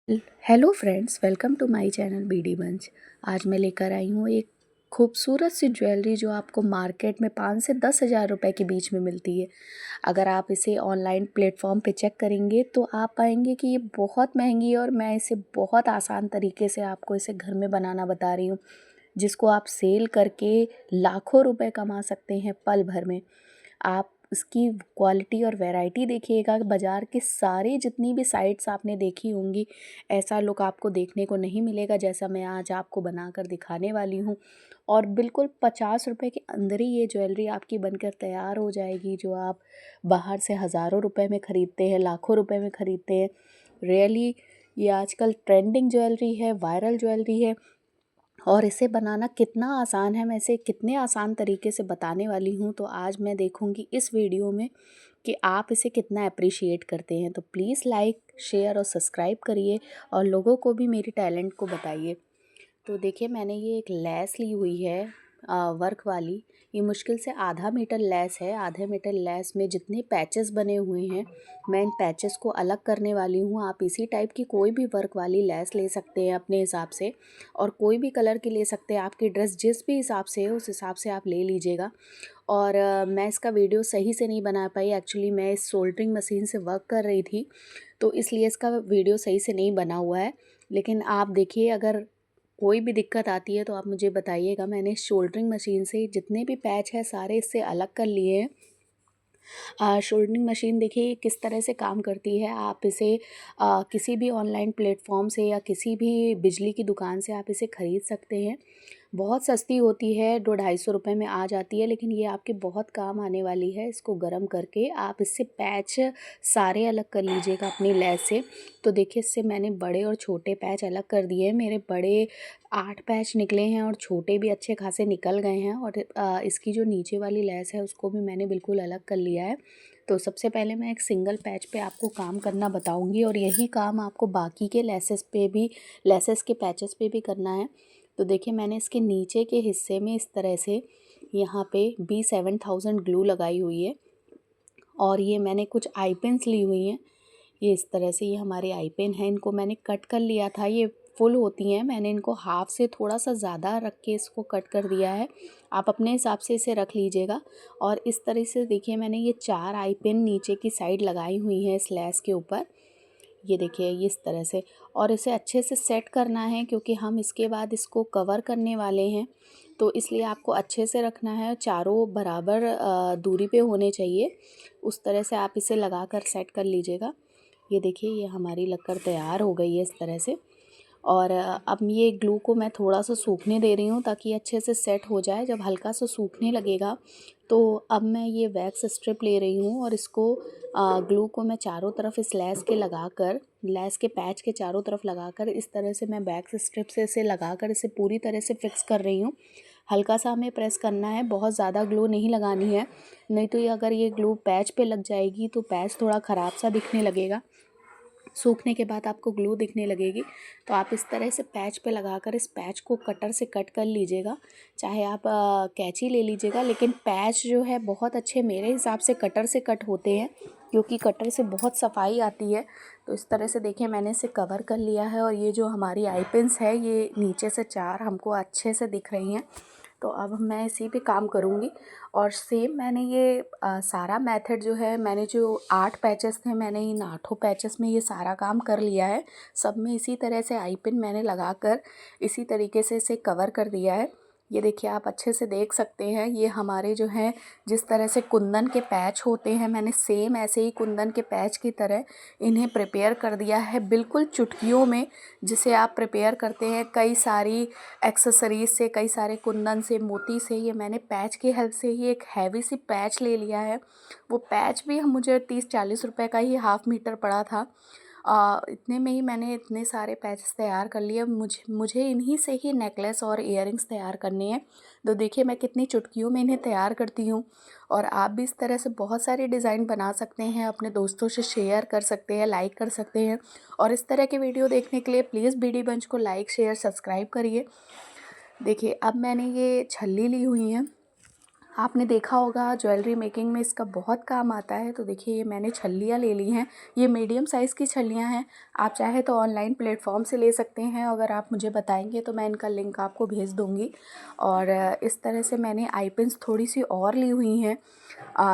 Hello friends, welcome to my channel BD Bunch. आज मैं लेकर आई हूँ एक खूबसूरत सी ज्वेलरी जो आपको मार्केट में 5 से 10 हज़ार रुपये के बीच में मिलती है। अगर आप इसे ऑनलाइन प्लेटफॉर्म पे चेक करेंगे तो आप पाएंगे कि ये बहुत महंगी है और मैं इसे बहुत आसान तरीके से आपको इसे घर में बनाना बता रही हूँ, जिसको आप सेल करके लाखों रुपए कमा सकते हैं पल भर में। आप इसकी क्वालिटी और वैरायटी देखिएगा, बाज़ार के सारे जितनी भी साइट्स आपने देखी होंगी, ऐसा लुक आपको देखने को नहीं मिलेगा जैसा मैं आज आपको बनाकर दिखाने वाली हूँ। और बिल्कुल 50 रुपए के अंदर ही ये ज्वेलरी आपकी बनकर तैयार हो जाएगी, जो आप बाहर से हज़ारों रुपए में ख़रीदते हैं, लाखों रुपए में ख़रीदते हैं। रियली ये आजकल ट्रेंडिंग ज्वेलरी है, वायरल ज्वेलरी है। और इसे बनाना कितना आसान है, मैं इसे कितने आसान तरीके से बताने वाली हूँ। तो आज मैं देखूँगी इस वीडियो में कि आप इसे कितना अप्रिशिएट करते हैं। तो प्लीज़ लाइक, शेयर और सब्सक्राइब करिए और लोगों को भी मेरी टैलेंट को बताइए। तो देखिए, मैंने ये एक लेस ली हुई है, वर्क वाली। ये मुश्किल से आधा मीटर लेस है। आधे मीटर लेस में जितने पैचेस बने हुए हैं, मैं इन पैचेस को अलग करने वाली हूँ। आप इसी टाइप की कोई भी वर्क वाली लेस ले सकते हैं अपने हिसाब से, और कोई भी कलर की ले सकते हैं। आपकी ड्रेस जिस भी हिसाब से है उस हिसाब से आप ले लीजिएगा। और मैं इसका वीडियो सही से नहीं बना पाई। एक्चुअली मैं इस सोल्डरिंग मशीन से वर्क कर रही थी, तो इसलिए इसका वीडियो सही से नहीं बना हुआ है। लेकिन आप देखिए, अगर कोई भी दिक्कत आती है तो आप मुझे बताइएगा। मैंने शोल्डरिंग मशीन से जितने भी पैच है सारे इससे अलग कर लिए हैं। शोल्डरिंग मशीन देखिए किस तरह से काम करती है। आप इसे किसी भी ऑनलाइन प्लेटफॉर्म से या किसी भी बिजली की दुकान से आप इसे ख़रीद सकते हैं। बहुत सस्ती होती है, 200-250 रुपए में आ जाती है, लेकिन ये आपके बहुत काम आने वाली है। इसको गर्म करके आप इससे पैच सारे अलग कर लीजिएगा अपनी लेस से। तो देखिए, इससे मैंने बड़े और छोटे पैच अलग कर दिए हैं। मेरे बड़े 8 पैच निकले हैं और छोटे भी अच्छे खासे निकल गए हैं। और इसकी जो नीचे वाली लेस है उसको भी मैंने बिल्कुल अलग कर लिया है। तो सबसे पहले मैं एक सिंगल पैच पे आपको काम करना बताऊंगी, और यही काम आपको बाकी के लेसेस के पैचेस पे भी करना है। तो देखिए, मैंने इसके नीचे के हिस्से में इस तरह से यहाँ पे B7000 ग्लू लगाई हुई है। और ये मैंने कुछ आई पेन्स ली हुई हैं। ये इस तरह से, ये हमारे आई पेन है। इनको मैंने कट कर लिया था, ये फुल होती हैं। मैंने इनको हाफ से थोड़ा सा ज़्यादा रख के इसको कट कर दिया है। आप अपने हिसाब से इसे रख लीजिएगा। और इस तरह से देखिए, मैंने ये 4 आई पेन नीचे की साइड लगाई हुई हैं इस लेस के ऊपर। ये देखिए, ये इस तरह से। और इसे अच्छे से सेट करना है, क्योंकि हम इसके बाद इसको कवर करने वाले हैं, तो इसलिए आपको अच्छे से रखना है। चारों बराबर दूरी पे होने चाहिए। उस तरह से आप इसे लगा कर सेट कर लीजिएगा। ये देखिए, ये हमारी लगकर तैयार हो गई है इस तरह से। और अब ये ग्लू को मैं थोड़ा सा सूखने दे रही हूँ ताकि अच्छे से सेट हो जाए। जब हल्का सा सूखने लगेगा तो अब मैं ये वैक्स स्ट्रिप ले रही हूँ, और इसको ग्लू को मैं चारों तरफ इस लेस के पैच के चारों तरफ लगाकर इस तरह से मैं वैक्स स्ट्रिप से इसे लगाकर इसे पूरी तरह से फिक्स कर रही हूँ। हल्का सा हमें प्रेस करना है, बहुत ज़्यादा ग्लू नहीं लगानी है, नहीं तो ये अगर ये ग्लू पैच पे लग जाएगी तो पैच थोड़ा ख़राब सा दिखने लगेगा। सूखने के बाद आपको ग्लू दिखने लगेगी। तो आप इस तरह से पैच पे लगाकर इस पैच को कटर से कट कर लीजिएगा। चाहे आप कैंची ले लीजिएगा, लेकिन पैच जो है बहुत अच्छे मेरे हिसाब से कटर से कट होते हैं, क्योंकि कटर से बहुत सफाई आती है। तो इस तरह से देखिए, मैंने इसे कवर कर लिया है। और ये जो हमारी आई पिन्स है, ये नीचे से 4 हमको अच्छे से दिख रही हैं। तो अब मैं इसी पे काम करूँगी। और सेम मैंने ये सारा मेथड जो है, मैंने जो 8 पैचेस थे, मैंने इन 8 पैचेस में ये सारा काम कर लिया है। सब में इसी तरह से आई पिन मैंने लगाकर इसी तरीके से इसे कवर कर दिया है। ये देखिए, आप अच्छे से देख सकते हैं। ये हमारे जो हैं, जिस तरह से कुंदन के पैच होते हैं, मैंने सेम ऐसे ही कुंदन के पैच की तरह इन्हें प्रिपेयर कर दिया है, बिल्कुल चुटकियों में। जिसे आप प्रिपेयर करते हैं कई सारी एक्सेसरीज से, कई सारे कुंदन से, मोती से। ये मैंने पैच की हेल्प से ही एक हैवी सी पैच ले लिया है। वो पैच भी हम मुझे 30-40 रुपए का ही हाफ मीटर पड़ा था। इतने में ही मैंने इतने सारे पैचेस तैयार कर लिए। मुझे इन्हीं से ही नेकलेस और इयररिंग्स तैयार करने हैं। तो देखिए, मैं कितनी चुटकियों में इन्हें तैयार करती हूँ। और आप भी इस तरह से बहुत सारे डिज़ाइन बना सकते हैं, अपने दोस्तों से शेयर कर सकते हैं, लाइक कर सकते हैं। और इस तरह के वीडियो देखने के लिए प्लीज़ बीडी बंच को लाइक, शेयर, सब्सक्राइब करिए। देखिए, अब मैंने ये छल्ली ली हुई है, आपने देखा होगा ज्वेलरी मेकिंग में इसका बहुत काम आता है। तो देखिए ये मैंने छल्लियाँ ले ली हैं, ये मीडियम साइज़ की छल्लियाँ हैं। आप चाहे तो ऑनलाइन प्लेटफॉर्म से ले सकते हैं, अगर आप मुझे बताएंगे तो मैं इनका लिंक आपको भेज दूँगी। और इस तरह से मैंने आई पिन्स थोड़ी सी और ली हुई हैं,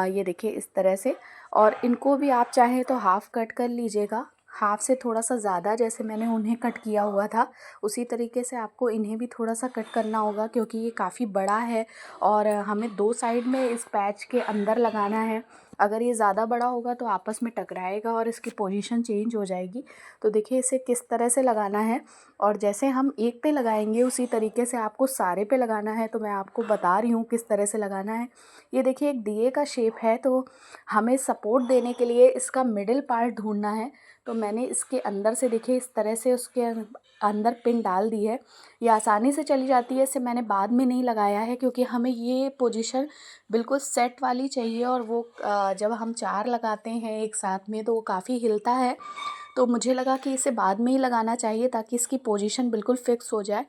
ये देखिए इस तरह से। और इनको भी आप चाहें तो हाफ़ कट कर लीजिएगा, हाफ़ से थोड़ा सा ज़्यादा, जैसे मैंने उन्हें कट किया हुआ था उसी तरीके से आपको इन्हें भी थोड़ा सा कट करना होगा, क्योंकि ये काफ़ी बड़ा है और हमें दो साइड में इस पैच के अंदर लगाना है। अगर ये ज़्यादा बड़ा होगा तो आपस में टकराएगा और इसकी पोजीशन चेंज हो जाएगी। तो देखिए इसे किस तरह से लगाना है, और जैसे हम एक पे लगाएंगे उसी तरीके से आपको सारे पे लगाना है। तो मैं आपको बता रही हूँ किस तरह से लगाना है। ये देखिए एक दिए का शेप है, तो हमें सपोर्ट देने के लिए इसका मिडिल पार्ट ढूंढना है। तो मैंने इसके अंदर से देखिए इस तरह से उसके अंदर पिन डाल दी है। ये आसानी से चली जाती है, इसे मैंने बाद में नहीं लगाया है क्योंकि हमें ये पोजीशन बिल्कुल सेट वाली चाहिए। और वो जब हम चार लगाते हैं एक साथ में तो वो काफ़ी हिलता है, तो मुझे लगा कि इसे बाद में ही लगाना चाहिए ताकि इसकी पोजीशन बिल्कुल फिक्स हो जाए।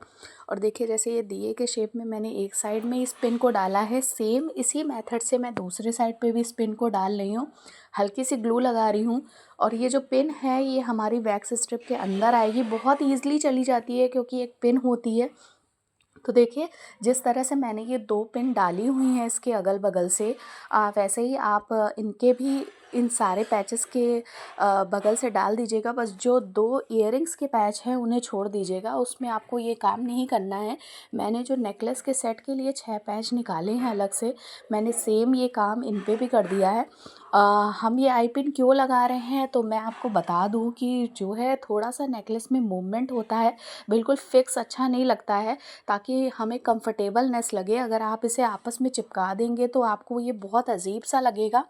और देखिए जैसे ये दिए के शेप में मैंने एक साइड में इस पिन को डाला है, सेम इसी मेथड से मैं दूसरे साइड पे भी इस पिन को डाल रही हूँ। हल्की सी ग्लू लगा रही हूँ, और ये जो पिन है ये हमारी वैक्स स्ट्रिप के अंदर आएगी, बहुत ईजिली चली जाती है क्योंकि एक पिन होती है। तो देखिए जिस तरह से मैंने ये दो पिन डाली हुई हैं इसके अगल बगल से, वैसे ही आप इनके भी इन सारे पैचेस के बगल से डाल दीजिएगा। बस जो दो इयररिंग्स के पैच हैं उन्हें छोड़ दीजिएगा, उसमें आपको ये काम नहीं करना है। मैंने जो नेकलेस के सेट के लिए 6 पैच निकाले हैं अलग से, मैंने सेम ये काम इन पे भी कर दिया है। हम ये आई पिन क्यों लगा रहे हैं तो मैं आपको बता दूं कि जो है थोड़ा सा नेकलेस में मूवमेंट होता है, बिल्कुल फिक्स अच्छा नहीं लगता है, ताकि हमें कंफर्टेबलनेस लगे। अगर आप इसे आपस में चिपका देंगे तो आपको ये बहुत अजीब सा लगेगा,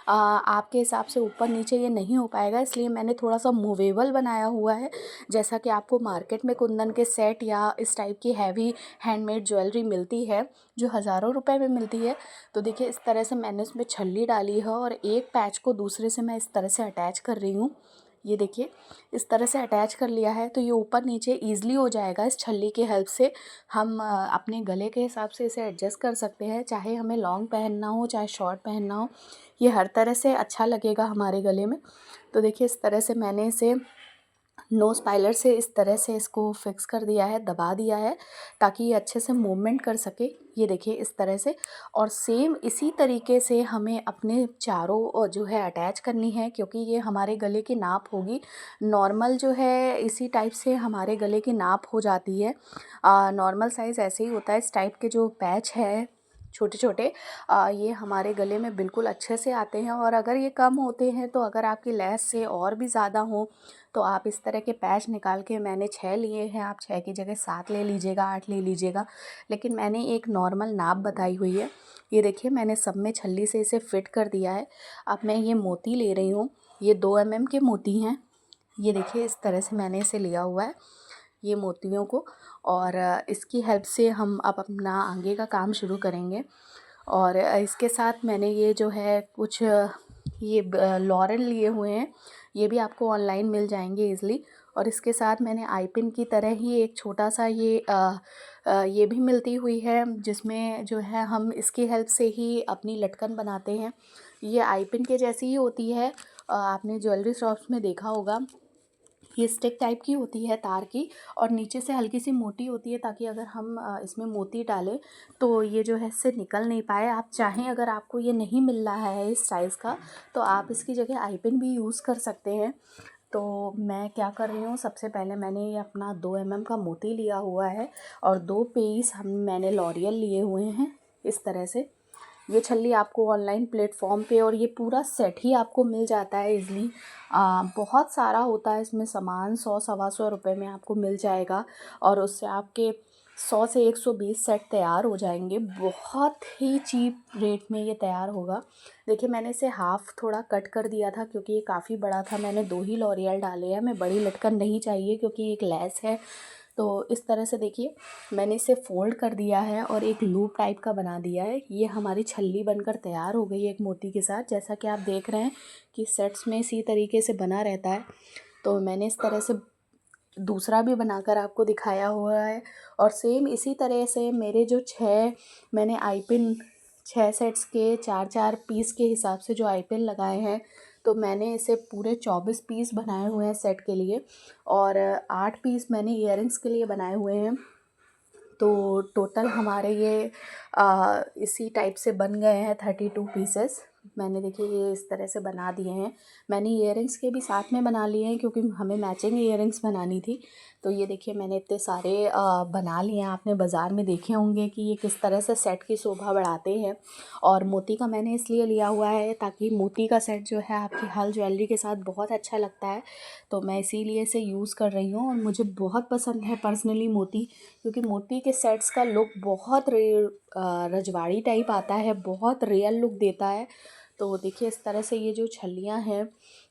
आपके हिसाब से ऊपर नीचे ये नहीं हो पाएगा। इसलिए मैंने थोड़ा सा मूवेबल बनाया हुआ है, जैसा कि आपको मार्केट में कुंदन के सेट या इस टाइप की हैवी हैंडमेड ज्वेलरी मिलती है जो हज़ारों रुपए में मिलती है। तो देखिए इस तरह से मैंने उसमें छल्ली डाली है और एक पैच को दूसरे से मैं इस तरह से अटैच कर रही हूँ। ये देखिए इस तरह से अटैच कर लिया है, तो ये ऊपर नीचे ईज़िली हो जाएगा इस छल्ली की हेल्प से। हम अपने गले के हिसाब से इसे एडजस्ट कर सकते हैं, चाहे हमें लॉन्ग पहनना हो चाहे शॉर्ट पहनना हो, ये हर तरह से अच्छा लगेगा हमारे गले में। तो देखिए इस तरह से मैंने इसे नोज़ पाइलर से इस तरह से इसको फिक्स कर दिया है, दबा दिया है ताकि ये अच्छे से मूवमेंट कर सके। ये देखिए इस तरह से, और सेम इसी तरीके से हमें अपने चारों जो है अटैच करनी है, क्योंकि ये हमारे गले की नाप होगी। नॉर्मल जो है इसी टाइप से हमारे गले की नाप हो जाती है, नॉर्मल साइज़ ऐसे ही होता है। इस टाइप के जो पैच है छोटे छोटे, ये हमारे गले में बिल्कुल अच्छे से आते हैं। और अगर ये कम होते हैं तो अगर आपकी लेस से और भी ज़्यादा हो तो आप इस तरह के पैच निकाल के, मैंने 6 लिए हैं, आप 6 की जगह 7 ले लीजिएगा, 8 ले लीजिएगा, लेकिन मैंने एक नॉर्मल नाप बताई हुई है। ये देखिए मैंने सब में छल्ली से इसे फिट कर दिया है। अब मैं ये मोती ले रही हूँ, ये 2 mm के मोती हैं। ये देखिए इस तरह से मैंने इसे लिया हुआ है ये मोतियों को, और इसकी हेल्प से हम अब अपना आगे का काम शुरू करेंगे। और इसके साथ मैंने ये जो है कुछ ये लॉरेल लिए हुए हैं, ये भी आपको ऑनलाइन मिल जाएंगे ईज़िली। और इसके साथ मैंने आई पिन की तरह ही एक छोटा सा ये भी मिलती हुई है, जिसमें जो है हम इसकी हेल्प से ही अपनी लटकन बनाते हैं। ये आई पिन के जैसी ही होती है, आपने ज्वेलरी शॉप्स में देखा होगा। ये स्टिक टाइप की होती है तार की, और नीचे से हल्की सी मोटी होती है ताकि अगर हम इसमें मोती डालें तो ये जो है इससे निकल नहीं पाए। आप चाहें अगर आपको ये नहीं मिल रहा है इस साइज़ का तो आप इसकी जगह आई पिन भी यूज़ कर सकते हैं। तो मैं क्या कर रही हूँ, सबसे पहले मैंने ये अपना 2 mm का मोती लिया हुआ है और 2 पीस मैंने लॉरियल लिए हुए हैं इस तरह से। ये छल्ली आपको ऑनलाइन प्लेटफॉर्म पे और ये पूरा सेट ही आपको मिल जाता है ईज़िली। बहुत सारा होता है इसमें सामान, 100 सवा 100 रुपये में आपको मिल जाएगा, और उससे आपके 100 से 120 सेट तैयार हो जाएंगे। बहुत ही चीप रेट में ये तैयार होगा। देखिए मैंने इसे हाफ़ थोड़ा कट कर दिया था क्योंकि ये काफ़ी बड़ा था, मैंने 2 ही लॉरियल डाले हैं, मैं बड़ी लटकन नहीं चाहिए क्योंकि एक लेस है। तो इस तरह से देखिए मैंने इसे फ़ोल्ड कर दिया है और एक लूप टाइप का बना दिया है। ये हमारी छल्ली बनकर तैयार हो गई है एक मोती के साथ, जैसा कि आप देख रहे हैं कि सेट्स में इसी तरीके से बना रहता है। तो मैंने इस तरह से दूसरा भी बनाकर आपको दिखाया हुआ है, और सेम इसी तरह से मेरे जो 6 मैंने आई पिन 6 सेट्स के 4-4 पीस के हिसाब से जो आई पिन लगाए हैं, तो मैंने इसे पूरे 24 पीस बनाए हुए हैं सेट के लिए, और 8 पीस मैंने ईयरिंग्स के लिए बनाए हुए हैं। तो टोटल हमारे ये इसी टाइप से बन गए हैं 32 पीसेस। मैंने देखिए ये इस तरह से बना दिए हैं। मैंने ईयरिंग्स के भी साथ में बना लिए हैं क्योंकि हमें मैचिंग ईयरिंग्स बनानी थी। तो ये देखिए मैंने इतने सारे बना लिए हैं। आपने बाज़ार में देखे होंगे कि ये किस तरह से सेट की शोभा बढ़ाते हैं। और मोती का मैंने इसलिए लिया हुआ है ताकि मोती का सेट जो है आपकी हर ज्वेलरी के साथ बहुत अच्छा लगता है, तो मैं इसीलिए इसे यूज़ कर रही हूँ। और मुझे बहुत पसंद है पर्सनली मोती, क्योंकि मोती के सेट्स का लुक बहुत रजवाड़ी टाइप आता है, बहुत रियल लुक देता है। तो देखिए इस तरह से ये जो छल्लियाँ हैं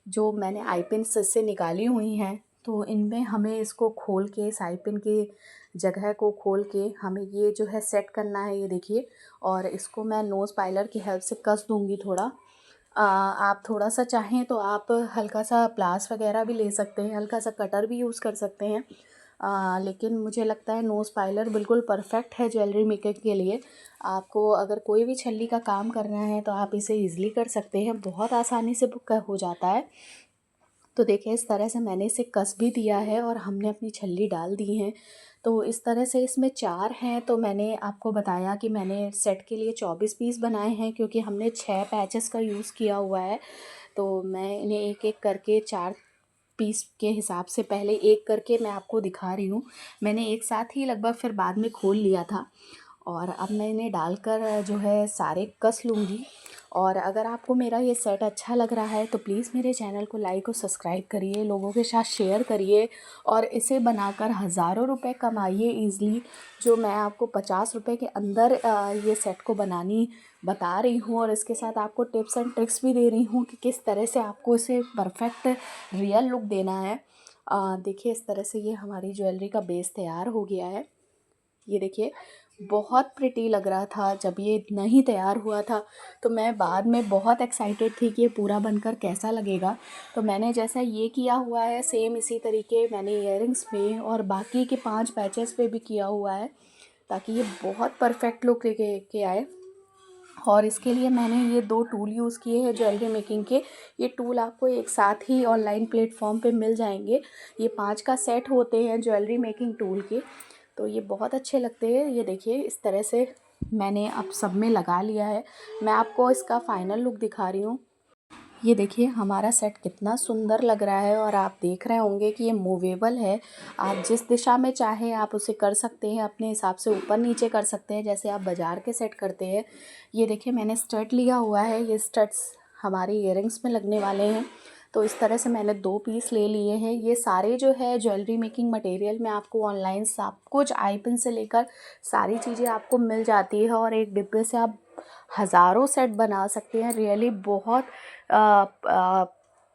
जो मैंने आई पिन से निकाली हुई हैं, तो इनमें हमें इसको खोल के, इस आई पिन की जगह को खोल के हमें ये जो है सेट करना है। ये देखिए, और इसको मैं नोज़ पाइलर की हेल्प से कस दूँगी थोड़ा। आप थोड़ा सा चाहें तो आप हल्का सा प्लास वगैरह भी ले सकते हैं, हल्का सा कटर भी यूज़ कर सकते हैं। लेकिन मुझे लगता है नोज़ पाइलर बिल्कुल परफेक्ट है ज्वेलरी मेकिंग के लिए। आपको अगर कोई भी छल्ली का काम करना है तो आप इसे ईज़िली कर सकते हैं, बहुत आसानी से बुक हो जाता है। तो देखिए इस तरह से मैंने इसे कस भी दिया है और हमने अपनी छल्ली डाल दी है। तो इस तरह से इसमें 4 हैं। तो मैंने आपको बताया कि मैंने सेट के लिए 24 पीस बनाए हैं क्योंकि हमने 6 पैचेस का यूज़ किया हुआ है। तो मैं इन्हें एक-एक करके 4 पीस के हिसाब से पहले एक करके मैं आपको दिखा रही हूँ। मैंने एक साथ ही लगभग फिर बाद में खोल लिया था, और अब मैं इन्हें डालकर जो है सारे कस लूँगी। और अगर आपको मेरा ये सेट अच्छा लग रहा है तो प्लीज़ मेरे चैनल को लाइक और सब्सक्राइब करिए, लोगों के साथ शेयर करिए, और इसे बनाकर हज़ारों रुपए कमाइए ईज़िली। जो मैं आपको 50 रुपए के अंदर ये सेट को बनानी बता रही हूँ, और इसके साथ आपको टिप्स एंड ट्रिक्स भी दे रही हूँ कि किस तरह से आपको इसे परफेक्ट रियल लुक देना है। देखिए इस तरह से ये हमारी ज्वेलरी का बेस तैयार हो गया है। ये देखिए बहुत प्रिटी लग रहा था जब ये नहीं तैयार हुआ था, तो मैं बाद में बहुत एक्साइटेड थी कि ये पूरा बनकर कैसा लगेगा। तो मैंने जैसा ये किया हुआ है सेम इसी तरीके मैंने इयररिंग्स में और बाकी के 5 पैचेस पे भी किया हुआ है, ताकि ये बहुत परफेक्ट लुक लेके के आए। और इसके लिए मैंने ये 2 टूल यूज़ किए हैं ज्वेलरी मेकिंग के। ये टूल आपको एक साथ ही ऑनलाइन प्लेटफॉर्म पे मिल जाएंगे। ये 5 का सेट होते हैं ज्वेलरी मेकिंग टूल के। तो ये बहुत अच्छे लगते हैं। ये देखिए इस तरह से मैंने अब सब में लगा लिया है। मैं आपको इसका फाइनल लुक दिखा रही हूँ। ये देखिए हमारा सेट कितना सुंदर लग रहा है, और आप देख रहे होंगे कि ये मूवेबल है। आप जिस दिशा में चाहें आप उसे कर सकते हैं, अपने हिसाब से ऊपर नीचे कर सकते हैं जैसे आप बाज़ार के सेट करते हैं। ये देखिए मैंने स्टड लिया हुआ है, ये स्टड्स हमारे इयररिंग्स में लगने वाले हैं। तो इस तरह से मैंने 2 पीस ले लिए हैं। ये सारे जो है ज्वेलरी मेकिंग मटेरियल में आपको ऑनलाइन सब कुछ आई पिन से लेकर सारी चीज़ें आपको मिल जाती है, और एक डिब्बे से आप हज़ारों सेट बना सकते हैं। रियली बहुत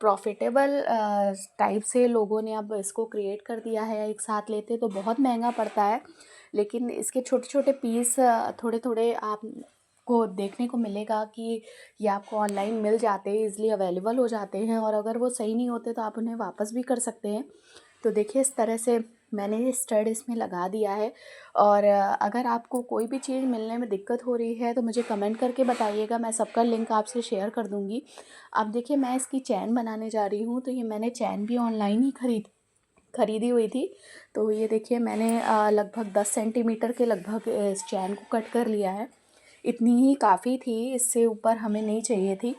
प्रॉफिटेबल टाइप से लोगों ने अब इसको क्रिएट कर दिया है। एक साथ लेते तो बहुत महंगा पड़ता है, लेकिन इसके छोटे छोटे पीस थोड़े थोड़े आपको देखने को मिलेगा कि ये आपको ऑनलाइन मिल जाते हैं, ईज़िली अवेलेबल हो जाते हैं, और अगर वो सही नहीं होते तो आप उन्हें वापस भी कर सकते हैं। तो देखिए इस तरह से मैंने ये स्टड इसमें लगा दिया है। और अगर आपको कोई भी चीज़ मिलने में दिक्कत हो रही है तो मुझे कमेंट करके बताइएगा, मैं सबका लिंक आपसे शेयर कर दूँगी। अब देखिए मैं इसकी चैन बनाने जा रही हूँ, तो ये मैंने चैन भी ऑनलाइन ही खरीदी हुई थी। तो ये देखिए मैंने लगभग 10 सेंटीमीटर के लगभग इस चैन को कट कर लिया है। इतनी ही काफ़ी थी, इससे ऊपर हमें नहीं चाहिए थी।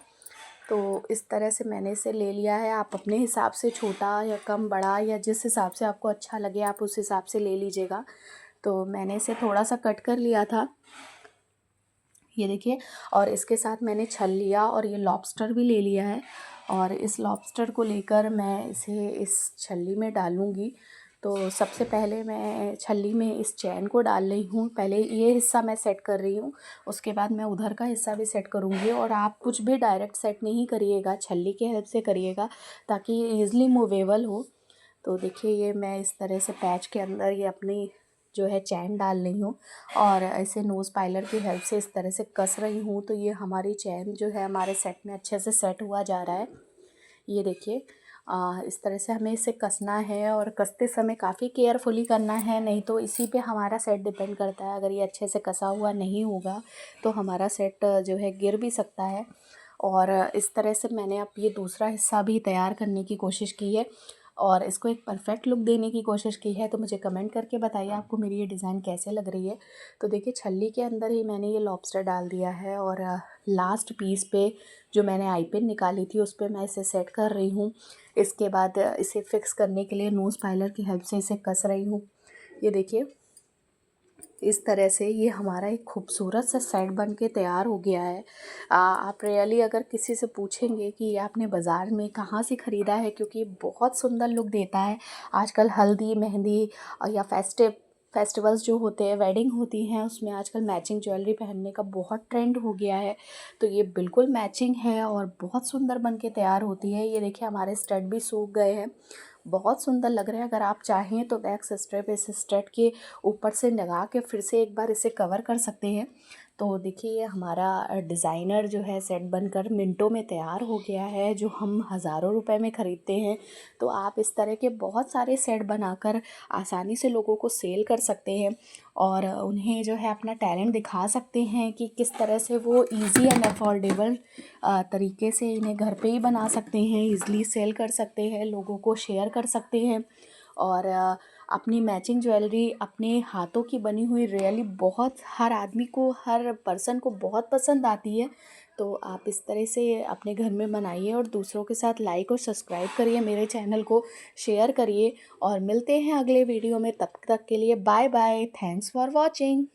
तो इस तरह से मैंने इसे ले लिया है। आप अपने हिसाब से छोटा या कम बड़ा या जिस हिसाब से आपको अच्छा लगे आप उस हिसाब से ले लीजिएगा। तो मैंने इसे थोड़ा सा कट कर लिया था, ये देखिए। और इसके साथ मैंने छल लिया और ये लॉबस्टर भी ले लिया है, और इस लॉबस्टर को लेकर मैं इसे इस छल्ली में डालूँगी। तो सबसे पहले मैं छल्ली में इस चैन को डाल रही हूँ। पहले ये हिस्सा मैं सेट कर रही हूँ, उसके बाद मैं उधर का हिस्सा भी सेट करूँगी। और आप कुछ भी डायरेक्ट सेट नहीं करिएगा, छल्ली के हेल्प से करिएगा ताकि ये ईज़िली मूवेबल हो। तो देखिए ये मैं इस तरह से पैच के अंदर ये अपनी जो है चैन डाल रही हूँ, और ऐसे नोज़ पाइलर की हेल्प से इस तरह से कस रही हूँ। तो ये हमारी चैन जो है हमारे सेट में अच्छे से सेट हुआ जा रहा है, ये देखिए। इस तरह से हमें इसे कसना है और कसते समय काफ़ी केयरफुली करना है, नहीं तो इसी पे हमारा सेट डिपेंड करता है। अगर ये अच्छे से कसा हुआ नहीं होगा तो हमारा सेट जो है गिर भी सकता है। और इस तरह से मैंने अब ये दूसरा हिस्सा भी तैयार करने की कोशिश की है और इसको एक परफेक्ट लुक देने की कोशिश की है। तो मुझे कमेंट करके बताइए आपको मेरी ये डिज़ाइन कैसे लग रही है। तो देखिए छल्ली के अंदर ही मैंने ये लॉबस्टर डाल दिया है और लास्ट पीस पे जो मैंने आई पिन निकाली थी उस पे मैं इसे सेट कर रही हूँ। इसके बाद इसे फिक्स करने के लिए नोज़ फाइलर की हेल्प से इसे कस रही हूँ। ये देखिए इस तरह से ये हमारा एक खूबसूरत सा सेट बन के तैयार हो गया है। आप रियली अगर किसी से पूछेंगे कि ये आपने बाज़ार में कहाँ से ख़रीदा है, क्योंकि बहुत सुंदर लुक देता है। आजकल हल्दी मेहंदी या फेस्टिवल्स जो होते हैं, वेडिंग होती हैं, उसमें आजकल मैचिंग ज्वेलरी पहनने का बहुत ट्रेंड हो गया है। तो ये बिल्कुल मैचिंग है और बहुत सुंदर बन के तैयार होती है। ये देखिए हमारे स्टड भी सूख गए हैं, बहुत सुंदर लग रहे हैं। अगर आप चाहें तो वैक्स स्ट्रिप इस स्टड के ऊपर से लगा के फिर से एक बार इसे कवर कर सकते हैं। तो देखिए ये हमारा डिज़ाइनर जो है सेट बनकर मिनटों में तैयार हो गया है, जो हम हज़ारों रुपए में ख़रीदते हैं। तो आप इस तरह के बहुत सारे सेट बनाकर आसानी से लोगों को सेल कर सकते हैं और उन्हें जो है अपना टैलेंट दिखा सकते हैं कि किस तरह से वो ईज़ी एंड अफोर्डेबल तरीके से इन्हें घर पे ही बना सकते हैं, ईज़िली सेल कर सकते हैं, लोगों को शेयर कर सकते हैं। और अपनी मैचिंग ज्वेलरी अपने हाथों की बनी हुई रियली बहुत हर आदमी को, हर पर्सन को बहुत पसंद आती है। तो आप इस तरह से अपने घर में बनाइए और दूसरों के साथ लाइक और सब्सक्राइब करिए, मेरे चैनल को शेयर करिए और मिलते हैं अगले वीडियो में। तब तक के लिए bye bye, thanks for watching.